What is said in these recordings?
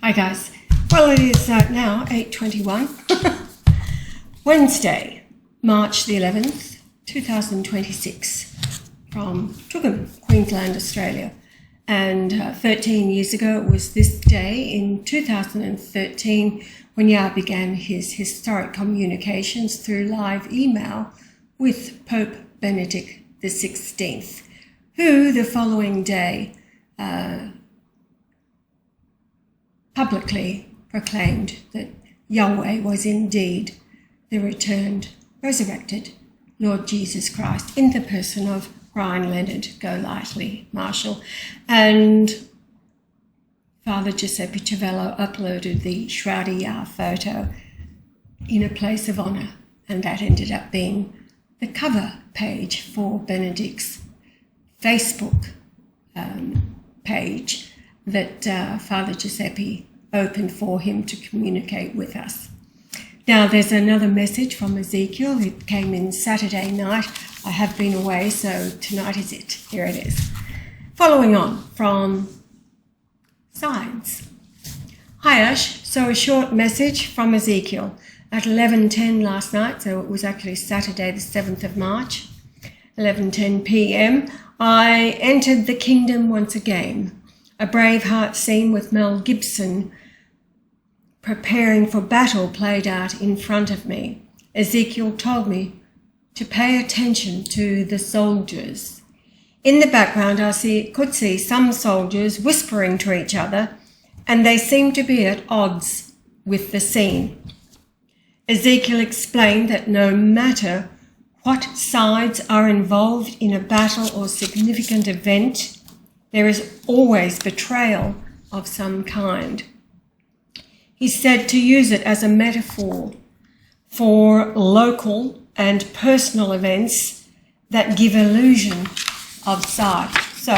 Hi guys. Well, it is now 8:21, Wednesday, March the 11th, 2026, from Toowoomba, Queensland, Australia. And 13 years ago, it was this day in 2013 when Yah began his historic communications through live email with Pope Benedict XVI, who the following day publicly proclaimed that Yahweh was indeed the returned, resurrected Lord Jesus Christ in the person of Brian Leonard Golightly-Marshall. And Father Giuseppe Ciavello uploaded the Shroudi Yah photo in a place of honour, and that ended up being the cover page for Benedict's Facebook page that Father Giuseppe opened for him to communicate with us. Now, there's another message from Ezekiel. It came in Saturday night. I have been away, so tonight is it. Here it is. Following on from Signs. Hi, Ash. So a short message from Ezekiel at 11:10 last night, so it was actually Saturday the 7th of March, 11:10 p.m. I entered the kingdom once again. A Braveheart scene with Mel Gibson preparing for battle played out in front of me. Ezekiel told me to pay attention to the soldiers. In the background, I could see some soldiers whispering to each other, and they seemed to be at odds with the scene. Ezekiel explained that no matter what sides are involved in a battle or significant event, there is always betrayal of some kind. He said to use it as a metaphor for local and personal events that give illusion of sight. So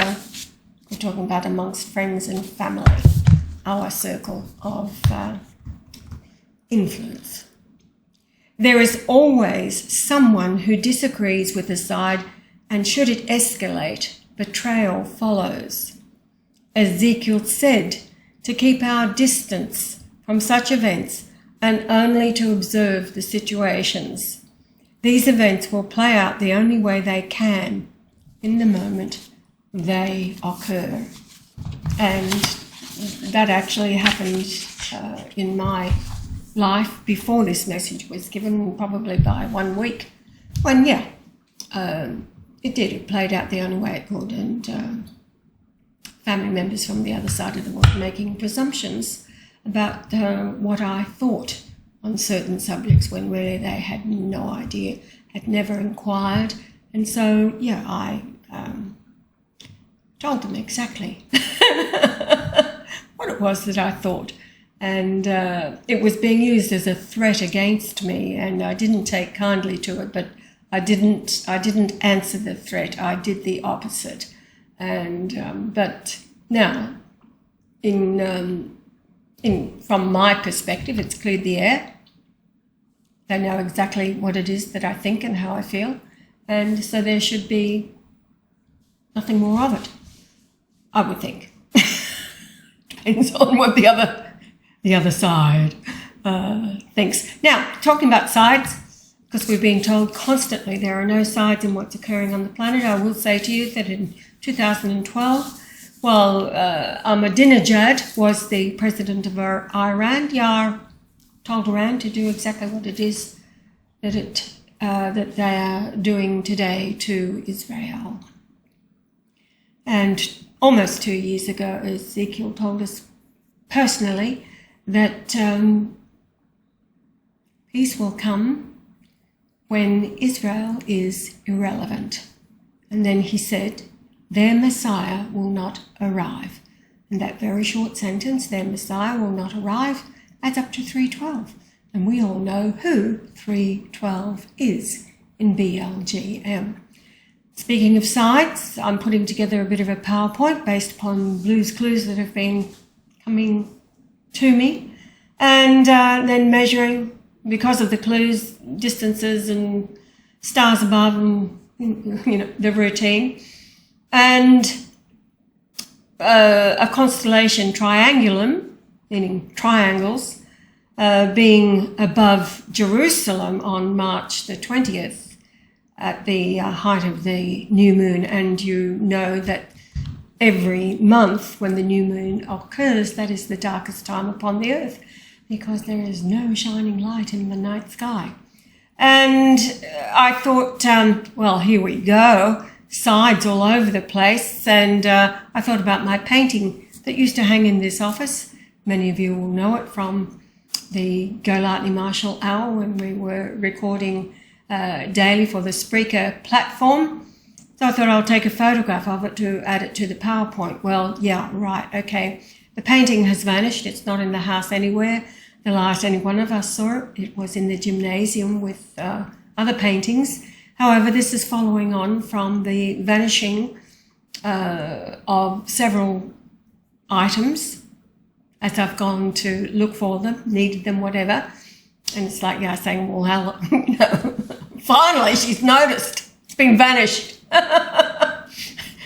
we're talking about amongst friends and family, our circle of influence. There is always someone who disagrees with a side, and should it escalate, betrayal follows. Ezekiel said to keep our distance from such events and only to observe the situations. These events will play out the only way they can in the moment they occur. And that actually happened in my life before this message was given, probably by 1 week, when, it did. It played out the only way it could, and family members from the other side of the world making presumptions about what I thought on certain subjects when really they had no idea, had never inquired. And so, I told them exactly what it was that I thought. And it was being used as a threat against me, and I didn't take kindly to it, but I didn't answer the threat. I did the opposite. And but now, from my perspective, it's cleared the air. They know exactly what it is that I think and how I feel, and so there should be nothing more of it, I would think. Depends on what the other side thinks. Now, talking about sides, because we're being told constantly there are no sides in what's occurring on the planet, I will say to you that in 2012, while Ahmadinejad was the president of Iran, Yah told Iran to do exactly what it is that they are doing today to Israel. And almost 2 years ago, Ezekiel told us personally that peace will come when Israel is irrelevant. And then he said, their Messiah will not arrive. And that very short sentence, their Messiah will not arrive, adds up to 312. And we all know who 312 is in BLGM. Speaking of sides, I'm putting together a bit of a PowerPoint based upon Blue's Clues that have been coming to me, and then measuring, because of the clues, distances and stars above and, the routine. And a constellation triangulum meaning triangles, being above Jerusalem on March the 20th at the height of the new moon. And you know that every month when the new moon occurs, that is the darkest time upon the earth, because there is no shining light in the night sky. And I thought, well, here we go, sides all over the place. And I thought about my painting that used to hang in this office. Many of you will know it from the Golightly-Marshall hour when we were recording daily for the Spreaker platform. So I thought I'll take a photograph of it to add it to the PowerPoint. Well, yeah, right, okay. The painting has vanished. It's not in the house anywhere. The last any one of us saw it was in the gymnasium with other paintings. However, this is following on from the vanishing of several items as I've gone to look for them, needed them, whatever. And it's like, yeah, saying, well, hell, you know, finally she's noticed. It's been vanished.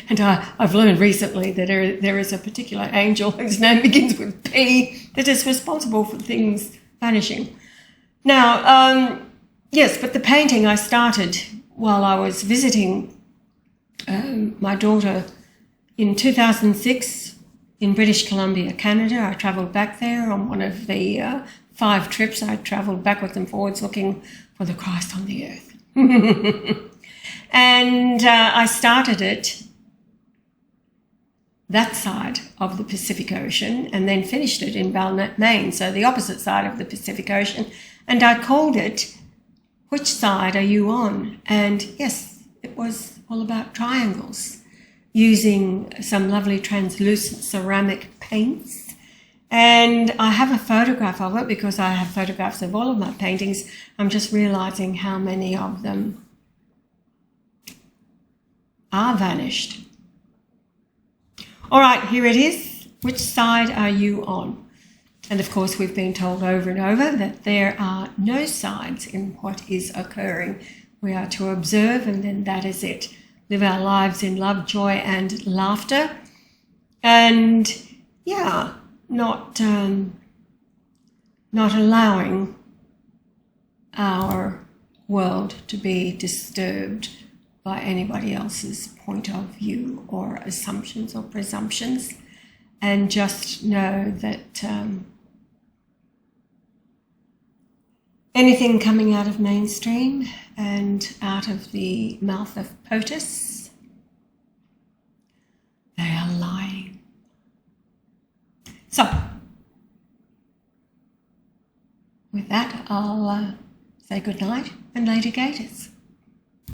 And I've learned recently that there is a particular angel whose name begins with P that is responsible for things vanishing. Now, yes, but the painting I started while I was visiting my daughter in 2006 in British Columbia, Canada. I travelled back there on one of the 5 trips. I travelled backwards and forwards looking for the Christ on the earth. And I started it that side of the Pacific Ocean and then finished it in Valnut, Maine, so the opposite side of the Pacific Ocean. And I called it, Which Side Are You On? And yes, it was all about triangles, using some lovely translucent ceramic paints. And I have a photograph of it because I have photographs of all of my paintings. I'm just realising how many of them are vanished. All right, here it is. Which side are you on? And of course, we've been told over and over that there are no sides in what is occurring. We are to observe, and then that is it. Live our lives in love, joy, and laughter. And yeah, not allowing our world to be disturbed by anybody else's point of view or assumptions or presumptions, and just know that anything coming out of mainstream and out of the mouth of POTUS, they are lying. So, with that, I'll say good night and later gators.